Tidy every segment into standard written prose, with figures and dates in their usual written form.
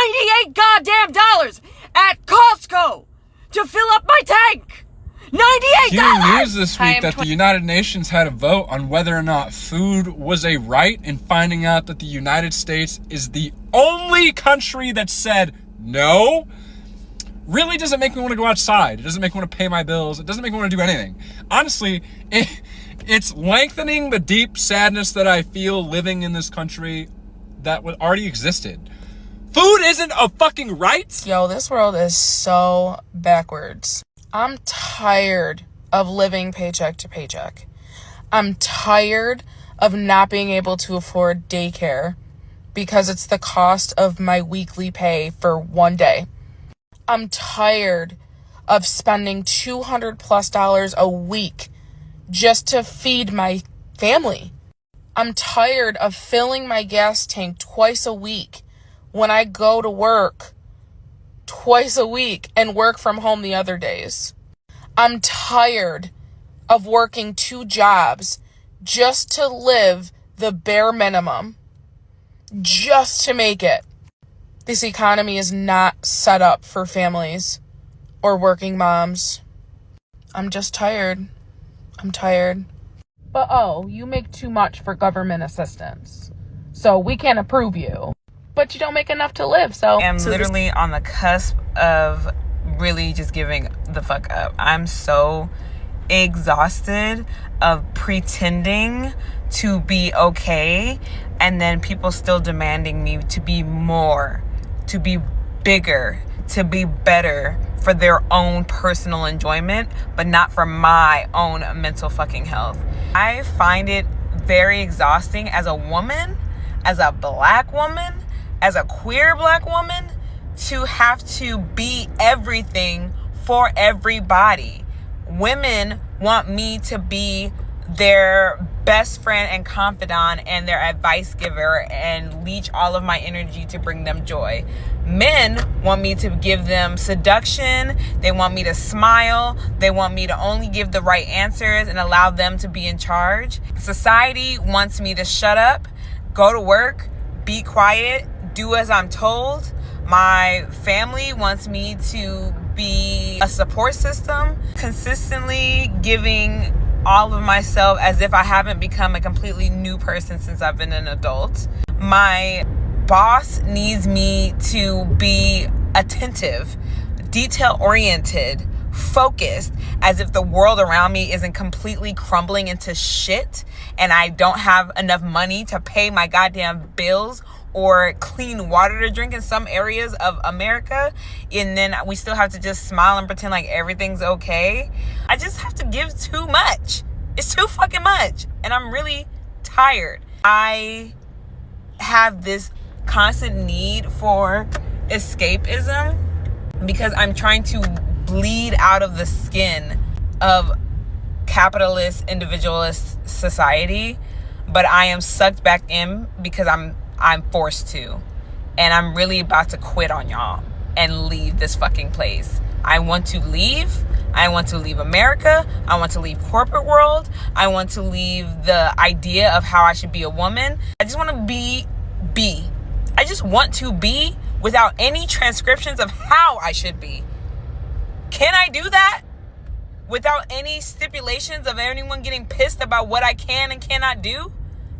$98 goddamn dollars at Costco to fill up my tank. $98. Hearing news this week that the United Nations had a vote on whether or not food was a right, and finding out that the United States is the only country that said no, really doesn't make me want to go outside. It doesn't make me want to pay my bills. It doesn't make me want to do anything. Honestly, it's lengthening the deep sadness that I feel living in this country that already existed. Food isn't a fucking right. Yo, this world is so backwards. I'm tired of living paycheck to paycheck. I'm tired of not being able to afford daycare because it's the cost of my weekly pay for one day. I'm tired of spending $200+ a week just to feed my family. I'm tired of filling my gas tank twice a week when I go to work twice a week and work from home the other days. I'm tired of working 2 jobs just to live the bare minimum, just to make it. This economy is not set up for families or working moms. I'm just tired. I'm tired. But oh, you make too much for government assistance, so we can't approve you. But you don't make enough to live, so... I'm literally on the cusp of really just giving the fuck up. I'm so exhausted of pretending to be okay and then people still demanding me to be more, to be bigger, to be better for their own personal enjoyment, but not for my own mental fucking health. I find it very exhausting as a woman, as a black woman, as a queer black woman, to have to be everything for everybody. Women want me to be their best friend and confidant and their advice giver and leech all of my energy to bring them joy. Men want me to give them seduction. They want me to smile. They want me to only give the right answers and allow them to be in charge. Society wants me to shut up, go to work, be quiet, do as I'm told. My family wants me to be a support system, consistently giving all of myself as if I haven't become a completely new person since I've been an adult. My boss needs me to be attentive, detail-oriented, focused, as if the world around me isn't completely crumbling into shit and I don't have enough money to pay my goddamn bills or clean water to drink in some areas of America, and then we still have to just smile and pretend like everything's okay. I just have to give too much. It's too fucking much, and I'm really tired. I have this constant need for escapism because I'm trying to bleed out of the skin of capitalist, individualist society, but I am sucked back in because I'm forced to, and I'm really about to quit on y'all and leave this fucking place. I want to leave. I want to leave America. I want to leave corporate world. I want to leave the idea of how I should be a woman. I just want to be. I just want to be without any transcriptions of how I should be. Can I do that without any stipulations of anyone getting pissed about what I can and cannot do?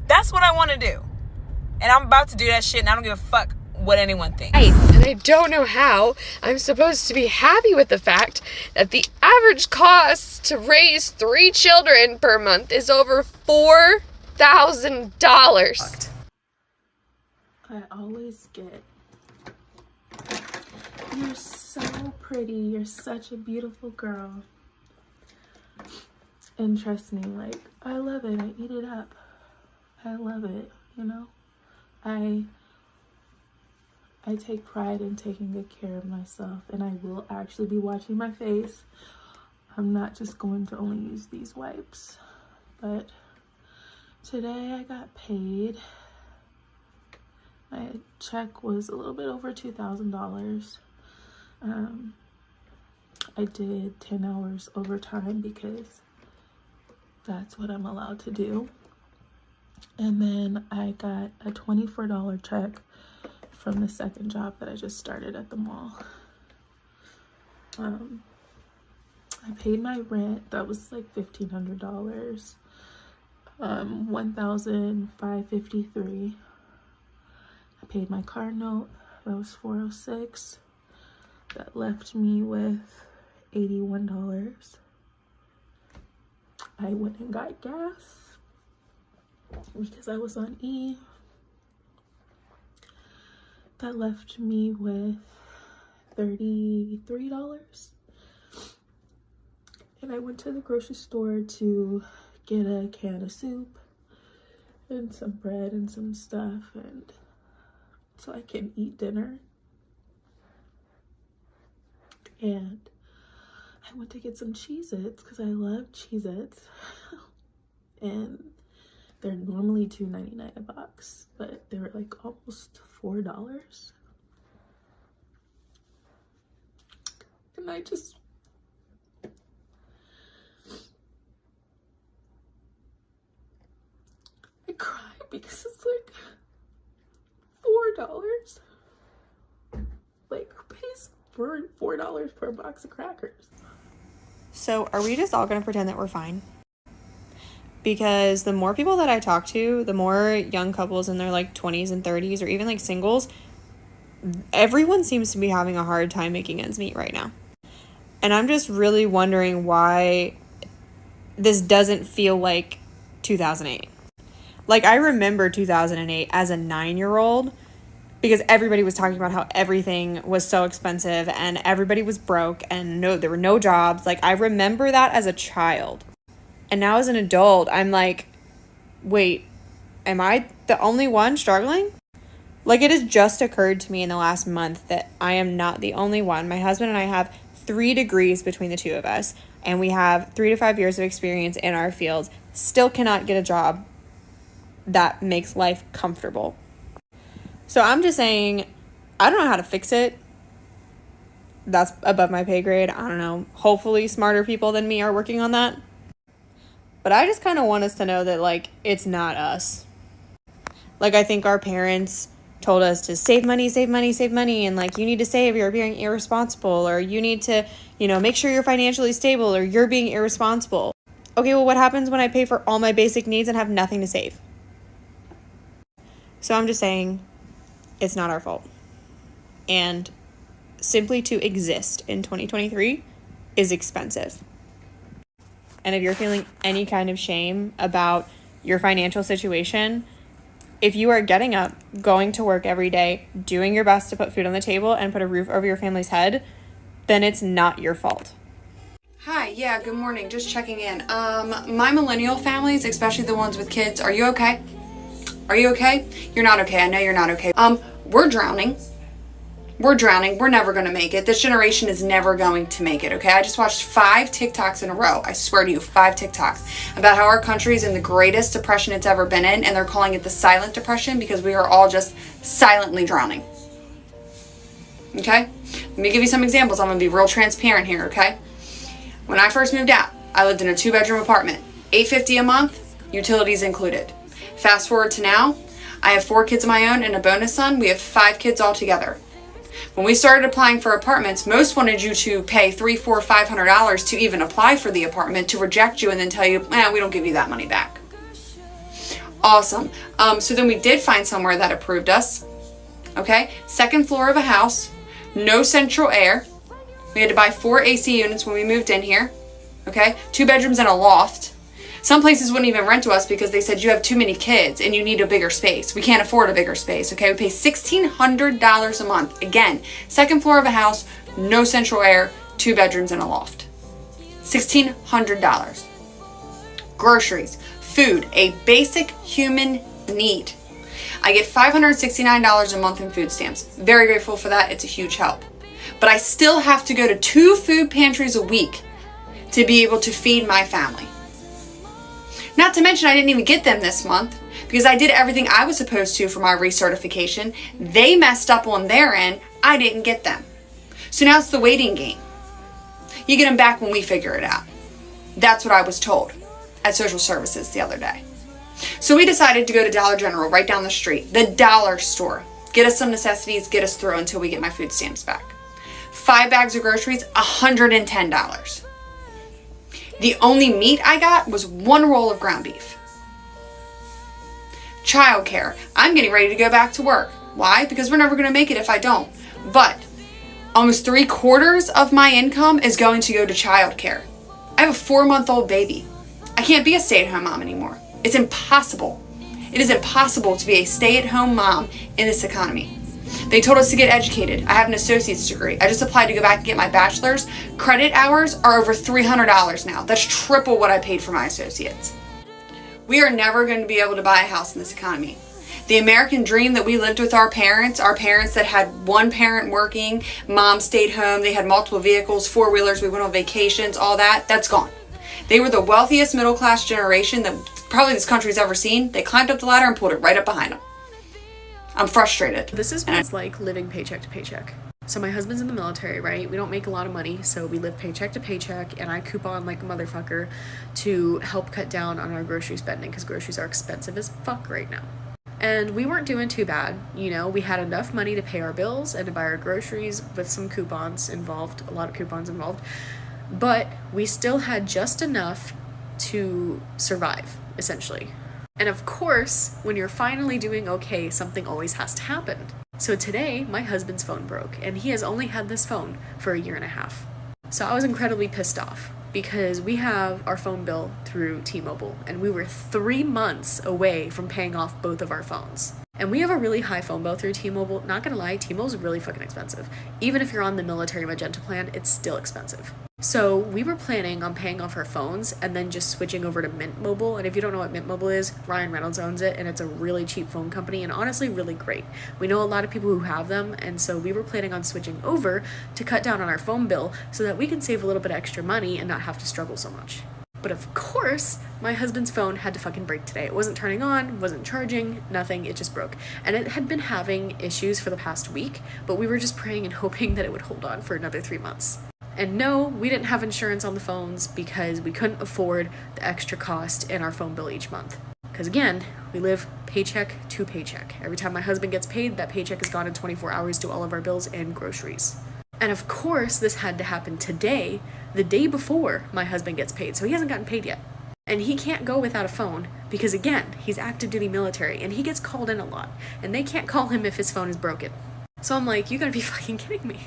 That's what I want to do. And I'm about to do that shit, and I don't give a fuck what anyone thinks. And I don't know how I'm supposed to be happy with the fact that the average cost to raise 3 children per month is over $4,000. I always get, "You're so pretty, you're such a beautiful girl." And trust me, like, I love it. I eat it up. I love it, you know? I take pride in taking good care of myself, and I will actually be watching my face. I'm not just going to only use these wipes. But today I got paid. My check was a little bit over $2,000. I did 10 hours overtime because that's what I'm allowed to do. And then I got a $24 check from the second job that I just started at the mall. I paid my rent. That was like $1,500. $1,553. I paid my car note. That was $406. That left me with $81. I went and got gas because I was on E. That left me with $33. And I went to the grocery store to get a can of soup and some bread and some stuff, and so I can eat dinner. And I went to get some Cheez-Its because I love Cheez-Its. And they're normally $2.99 a box, but they were like almost $4. And I cry because it's like $4. Like, who pays $4 per box of crackers? So are we just all going to pretend that we're fine? Because the more people that I talk to, the more young couples in their like 20s and 30s, or even like singles, everyone seems to be having a hard time making ends meet right now. And I'm just really wondering why this doesn't feel like 2008. Like, I remember 2008 as a 9-year-old because everybody was talking about how everything was so expensive and everybody was broke and there were no jobs. Like, I remember that as a child. And now as an adult, I'm like, wait, am I the only one struggling? Like, it has just occurred to me in the last month that I am not the only one. My husband and I have 3 degrees between the two of us, and we have 3 to 5 years of experience in our fields, still cannot get a job that makes life comfortable. So I'm just saying, I don't know how to fix it. That's above my pay grade. I don't know. Hopefully smarter people than me are working on that. But I just kind of want us to know that, like, it's not us. Like, I think our parents told us to save money, and, like, you need to save, you're being irresponsible, or you need to, make sure you're financially stable, or you're being irresponsible. Okay, well, what happens when I pay for all my basic needs and have nothing to save? So I'm just saying, it's not our fault. And simply to exist in 2023 is expensive. And if you're feeling any kind of shame about your financial situation, if you are getting up, going to work every day, doing your best to put food on the table and put a roof over your family's head, then it's not your fault. Hi, yeah, good morning. Just checking in. My millennial families, especially the ones with kids, are you okay? Are you okay? You're not okay. I know you're not okay. We're drowning. We're drowning. We're never going to make it. This generation is never going to make it, okay? I just watched 5 TikToks in a row. I swear to you, 5 TikToks about how our country is in the greatest depression it's ever been in, and they're calling it the silent depression because we are all just silently drowning. Okay? Let me give you some examples. I'm going to be real transparent here, okay? When I first moved out, I lived in a 2-bedroom apartment. $850 a month, utilities included. Fast forward to now, I have 4 kids of my own and a bonus son. We have 5 kids altogether. When we started applying for apartments, most wanted you to pay $300, $400, $500 to even apply for the apartment, to reject you and then tell you, we don't give you that money back. Awesome. So then we did find somewhere that approved us. Okay, 2nd floor of a house, no central air. We had to buy 4 AC units when we moved in here. Okay, 2 bedrooms and a loft. Some places wouldn't even rent to us because they said you have too many kids and you need a bigger space. We can't afford a bigger space, okay? We pay $1,600 a month. Again, 2nd floor of a house, no central air, 2 bedrooms and a loft. $1,600. Groceries, food, a basic human need. I get $569 a month in food stamps. Very grateful for that. It's a huge help. But I still have to go to 2 food pantries a week to be able to feed my family. Not to mention I didn't even get them this month because I did everything I was supposed to for my recertification. They messed up on their end. I didn't get them. So now it's the waiting game. You get them back when we figure it out. That's what I was told at social services the other day. So we decided to go to Dollar General right down the street, the dollar store. Get us some necessities, get us through until we get my food stamps back. 5 bags of groceries, $110. The only meat I got was 1 roll of ground beef. Childcare. I'm getting ready to go back to work. Why? Because we're never going to make it if I don't. But almost 3/4 of my income is going to go to childcare. I have a 4-month-old baby. I can't be a stay-at-home mom anymore. It's impossible. It is impossible to be a stay-at-home mom in this economy. They told us to get educated. I have an associate's degree. I just applied to go back and get my bachelor's. Credit hours are over $300 now. That's triple what I paid for my associates. We are never going to be able to buy a house in this economy. The American dream that we lived with our parents that had one parent working, mom stayed home, they had multiple vehicles, 4-wheelers, we went on vacations, all that, that's gone. They were the wealthiest middle-class generation that probably this country's ever seen. They climbed up the ladder and pulled it right up behind them. I'm frustrated. This is what it's like living paycheck to paycheck. So my husband's in the military, right? We don't make a lot of money, so we live paycheck to paycheck, and I coupon like a motherfucker to help cut down on our grocery spending because groceries are expensive as fuck right now. And we weren't doing too bad, you know, we had enough money to pay our bills and to buy our groceries with some coupons involved, a lot of coupons involved, but we still had just enough to survive, essentially. And of course, when you're finally doing okay, something always has to happen. So today, my husband's phone broke, and he has only had this phone for 1.5 years. So I was incredibly pissed off because we have our phone bill through T-Mobile, and we were 3 months away from paying off both of our phones. And we have a really high phone bill through T-Mobile. Not gonna lie, T-Mobile's really fucking expensive. Even if you're on the military Magenta plan, it's still expensive. So we were planning on paying off our phones and then just switching over to Mint Mobile. And if you don't know what Mint Mobile is, Ryan Reynolds owns it, and it's a really cheap phone company and honestly really great. We know a lot of people who have them, and so we were planning on switching over to cut down on our phone bill so that we can save a little bit of extra money and not have to struggle so much. But of course, my husband's phone had to fucking break today. It wasn't turning on, wasn't charging, nothing, it just broke. And it had been having issues for the past week, but we were just praying and hoping that it would hold on for another 3 months. And no, we didn't have insurance on the phones because we couldn't afford the extra cost in our phone bill each month. Because again, we live paycheck to paycheck. Every time my husband gets paid, that paycheck is gone in 24 hours to all of our bills and groceries. And of course, this had to happen today, the day before my husband gets paid, so he hasn't gotten paid yet. And he can't go without a phone because, again, he's active duty military and he gets called in a lot, and they can't call him if his phone is broken. So I'm like, you gotta be fucking kidding me.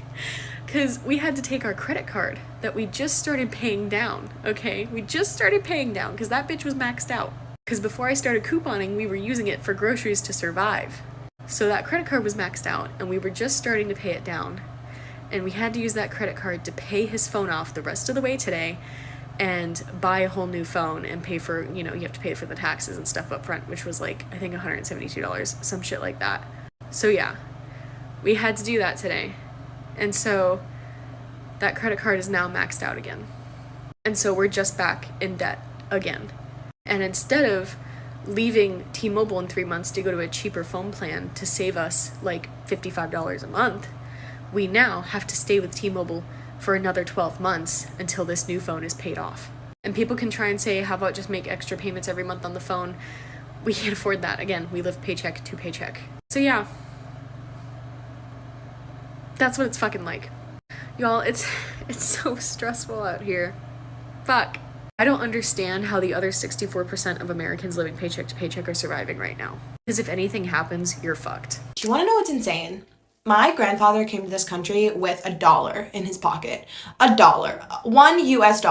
Because we had to take our credit card that we just started paying down, okay? We just started paying down because that bitch was maxed out. Because before I started couponing, we were using it for groceries to survive. So that credit card was maxed out and we were just starting to pay it down. And we had to use that credit card to pay his phone off the rest of the way today and buy a whole new phone and pay for, you know, you have to pay for the taxes and stuff up front, which was like, I think $172, some shit like that. So yeah, we had to do that today. And so that credit card is now maxed out again. And so we're just back in debt again. And instead of leaving T-Mobile in 3 months to go to a cheaper phone plan to save us like $55 a month, we now have to stay with T-Mobile for another 12 months until this new phone is paid off. And people can try and say, how about just make extra payments every month on the phone? We can't afford that. Again, we live paycheck to paycheck. So yeah, that's what it's fucking like. Y'all, it's so stressful out here. Fuck. I don't understand how the other 64% of Americans living paycheck to paycheck are surviving right now. Because if anything happens, you're fucked. Do you want to know what's insane? My grandfather came to this country with $1 in his pocket. $1. $1 US.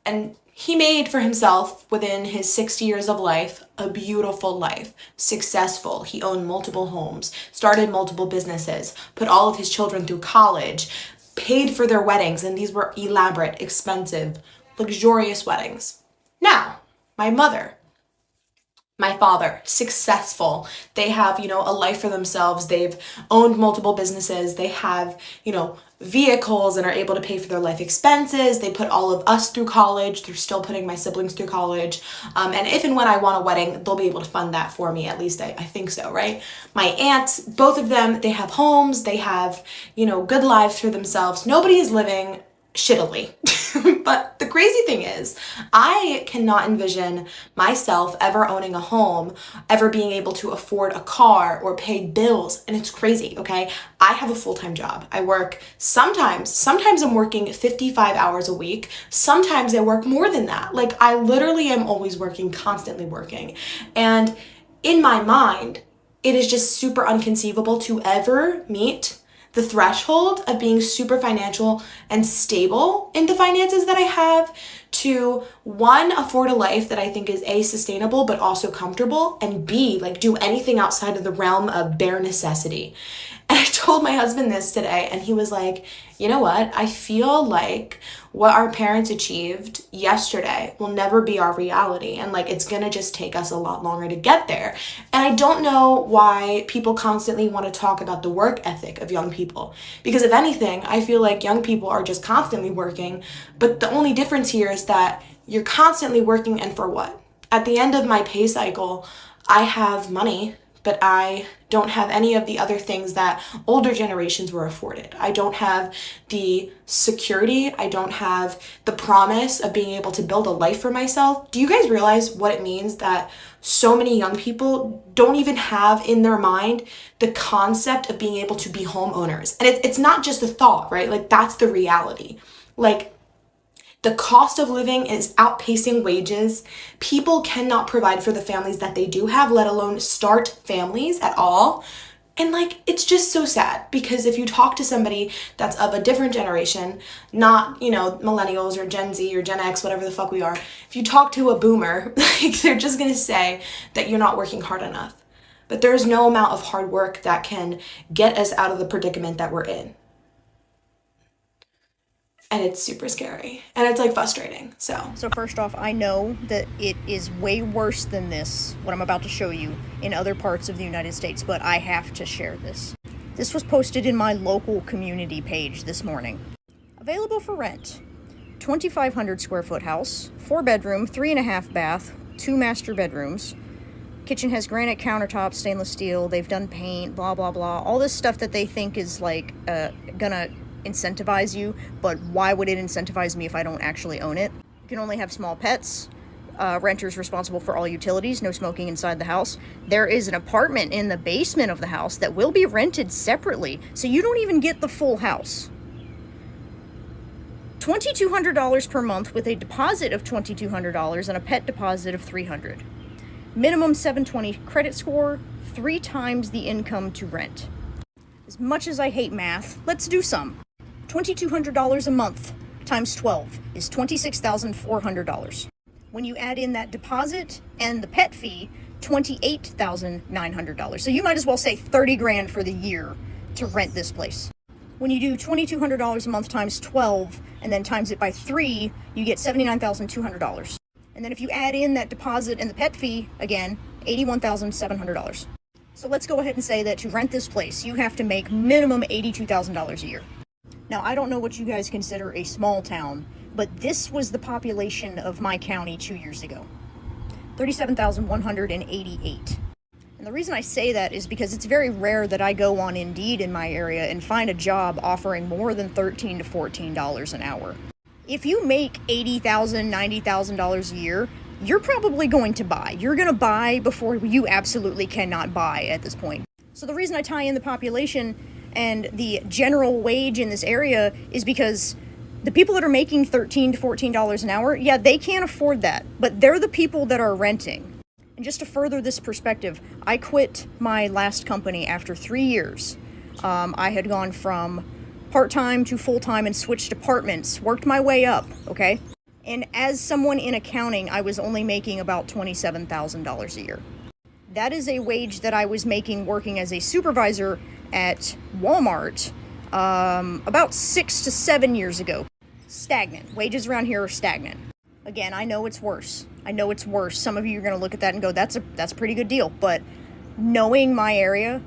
And he made for himself, within his 60 years of life, a beautiful life. Successful. He owned multiple homes, started multiple businesses, put all of his children through college, paid for their weddings, and these were elaborate, expensive, luxurious weddings. Now, my mother, my father, successful. They have, a life for themselves. They've owned multiple businesses. They have, vehicles and are able to pay for their life expenses. They put all of us through college. They're still putting my siblings through college. And if and when I want a wedding, they'll be able to fund that for me. At least I think so, right? My aunts, both of them, they have homes. They have, good lives for themselves. Nobody is living shittily. But the crazy thing is, I cannot envision myself ever owning a home, ever being able to afford a car or pay bills. And it's crazy, okay? I have a full-time job. I work sometimes I'm working 55 hours a week. Sometimes I work more than that. Like, I literally am always working, constantly working. And in my mind, it is just super unconceivable to ever meet the threshold of being super financial and stable in the finances that I have, to one, afford a life that I think is A, sustainable, but also comfortable, and B, like, do anything outside of the realm of bare necessity. And I told my husband this today, and he was like, you know what? I feel like what our parents achieved yesterday will never be our reality. And like, it's gonna just take us a lot longer to get there. And I don't know why people constantly want to talk about the work ethic of young people. Because if anything, I feel like young people are just constantly working. But the only difference here is that you're constantly working, and for what? At the end of my pay cycle, I have money, but I don't have any of the other things that older generations were afforded. I don't have the security. I don't have the promise of being able to build a life for myself. Do you guys realize what it means that so many young people don't even have in their mind the concept of being able to be homeowners? And it's not just a thought, right? Like, that's the reality. Like, the cost of living is outpacing wages. People cannot provide for the families that they do have, let alone start families at all. And like, it's just so sad, because if you talk to somebody that's of a different generation, not, you know, millennials or Gen Z or Gen X, whatever the fuck we are, if you talk to a boomer, like, they're just gonna say that you're not working hard enough. But there's no amount of hard work that can get us out of the predicament that we're in. And it's super scary, and it's like frustrating. So first off, I know that it is way worse than this, what I'm about to show you, in other parts of the United States, but I have to share this. This was posted in my local community page this morning. Available for rent. 2,500 square foot house, 4-bedroom, 3.5 bath, 2 master bedrooms. Kitchen has granite countertops, stainless steel, they've done paint, blah, blah, blah. All this stuff that they think is like gonna incentivize you, but why would it incentivize me if I don't actually own it? You can only have small pets. Renter's responsible for all utilities, no smoking inside the house. There is an apartment in the basement of the house that will be rented separately, so you don't even get the full house. $2,200 per month with a deposit of $2,200 and a pet deposit of $300. Minimum 720 credit score, 3 times the income to rent. As much as I hate math, let's do some. $2,200 a month times 12 is $26,400. When you add in that deposit and the pet fee, $28,900. So you might as well say 30 grand for the year to rent this place. When you do $2,200 a month times 12 and then times it by 3, you get $79,200. And then if you add in that deposit and the pet fee, again, $81,700. So let's go ahead and say that to rent this place, you have to make minimum $82,000 a year. Now, I don't know what you guys consider a small town, but this was the population of my county 2 years ago. 37,188. And the reason I say that is because it's very rare that I go on Indeed in my area and find a job offering more than $13 to $14 an hour. If you make $80,000, $90,000 a year, you're probably going to buy. You're going to buy before you absolutely cannot buy at this point. So the reason I tie in the population and the general wage in this area is because the people that are making $13 to $14 an hour, yeah, they can't afford that, but they're the people that are renting. And just to further this perspective, I quit my last company after 3 years. I had gone from part-time to full-time and switched departments, worked my way up, okay? And as someone in accounting, I was only making about $27,000 a year. That is a wage that I was making working as a supervisor at Walmart about 6 to 7 years ago. Stagnant. Wages around here are stagnant. Again, I know it's worse. I know it's worse. Some of you are going to look at that and go, that's a pretty good deal. But knowing my area,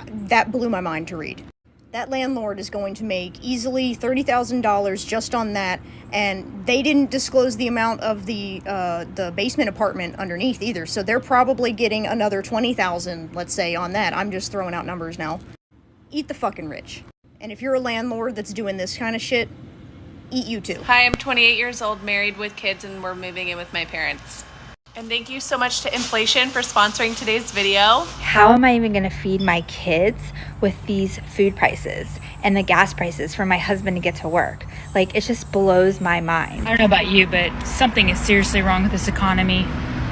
that blew my mind to read. That landlord is going to make easily $30,000 just on that, and they didn't disclose the amount of the basement apartment underneath either, so they're probably getting another $20,000, let's say, on that. I'm just throwing out numbers now. Eat the fucking rich. And if you're a landlord that's doing this kind of shit, eat you too. Hi, I'm 28 years old, married with kids, and we're moving in with my parents. And thank you so much to inflation for sponsoring today's video. How am I even going to feed my kids with these food prices and the gas prices for my husband to get to work? Like, it just blows my mind. I don't know about you, but something is seriously wrong with this economy.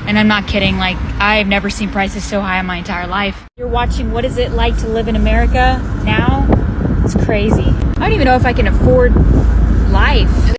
And I'm not kidding. Like, I've never seen prices so high in my entire life. You're watching what is it like to live in America now? It's crazy. I don't even know if I can afford life.